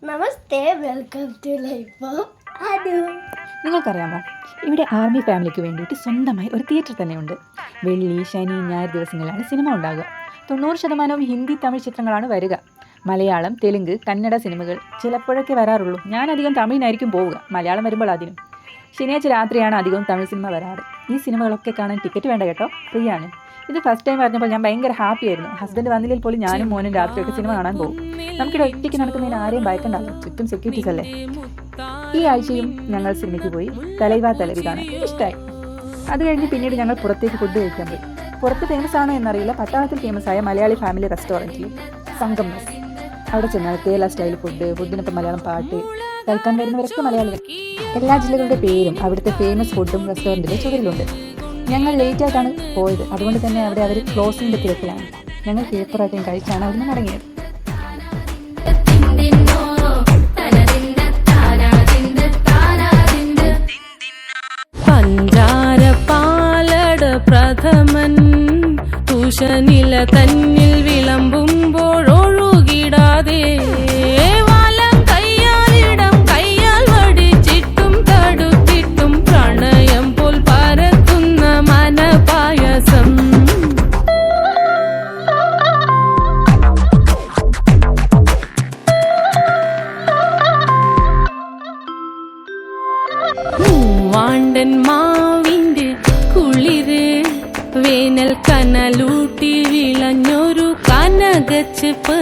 Namaste, welcome to life. നിങ്ങൾക്കറിയാമോ, ഇവിടെ army ഫാമിലിക്ക് വേണ്ടിയിട്ട് സ്വന്തമായി ഒരു തിയേറ്റർ തന്നെയുണ്ട്. വെള്ളി, ശനി, ഞായർ ദിവസങ്ങളിലാണ് സിനിമ ഉണ്ടാകുക. 90% ഹിന്ദി, തമിഴ് ചിത്രങ്ങളാണ് വരിക. മലയാളം, തെലുങ്ക്, കന്നഡ സിനിമകൾ ചിലപ്പോഴൊക്കെ വരാറുള്ളൂ. ഞാനധികം തമിഴിനായിരിക്കും പോവുക, മലയാളം വരുമ്പോൾ അതിനും. ശനിയാഴ്ച രാത്രിയാണ് അധികവും തമിഴ് സിനിമ വരാറ്. ഈ സിനിമകളൊക്കെ കാണാൻ ടിക്കറ്റ് വേണ്ട കേട്ടോ, ഫ്രീ ആണ്. ഇത് ഫസ്റ്റ് ടൈം പറഞ്ഞപ്പോൾ ഞാൻ ഭയങ്കര ഹാപ്പി ആയിരുന്നു. ഹസ്ബൻഡ് വന്നില്ലെങ്കിൽ പോലും ഞാനും മോനും രാത്രിയൊക്കെ സിനിമ കാണാൻ പോകും. നമുക്കിവിടെ ഒറ്റയ്ക്ക് നടക്കുന്നതിന് ആരെയും ഭയക്കണ്ടല്ലോ, ചുറ്റും സെക്യൂരിറ്റീസ് അല്ലേ. ഈ ആഴ്ചയും ഞങ്ങൾ സിനിമയ്ക്ക് പോയി തലൈവ തലവി കാണാൻ. ഇഷ്ടമായി. അത് കഴിഞ്ഞ് പിന്നീട് ഞങ്ങൾ പുറത്തേക്ക് ഫുഡ് കഴിക്കാൻ പോയി. പുറത്ത് ഫേമസ് ആണോ എന്നറിയില്ല, പട്ടാളത്തിൽ ഫേമസ് ആയ മലയാളി ഫാമിലി റെസ്റ്റോറൻറ്റിൽ സംഗം മെസ്. അവിടെ ചെന്നാൽ കേരള സ്റ്റൈൽ ഫുഡിനൊപ്പം മലയാളം പാട്ട്. കഴിക്കാൻ വരുന്നവരൊക്കെ മലയാളികൾ. എല്ലാ ജില്ലകളുടെ പേരും അവിടുത്തെ ഫേമസ് ഫുഡും റെസ്റ്റോറൻറ്റിലെ ചുവരിലുണ്ട്. ഞങ്ങൾ ലേറ്റായിട്ടാണ് പോയത്, അതുകൊണ്ട് തന്നെ അവിടെ അവർ ക്ലോസിങ്ങിൻ്റെ തിരക്കിലാണ്. ഞങ്ങൾ കേപ്പറായിട്ടും കഴിച്ചാണ് അവിടുന്ന് മടങ്ങിയത്. പ്രഥമൻ തുഷനില തന്നിൽ വിളമ്പുമ്പോഴൊഴുകിടാതെ വലം കയ്യാലിടം കയ്യാൽ വടിച്ചിട്ടും തടുത്തിട്ടും പ്രണയം പോൽ പരക്കുന്ന മനപായസം. വാണ്ടൻ മാവിന്റെ കുളിര് വേനൽ കനലൂട്ടി വിളഞ്ഞൊരു കനകച്ചെപ്പ്.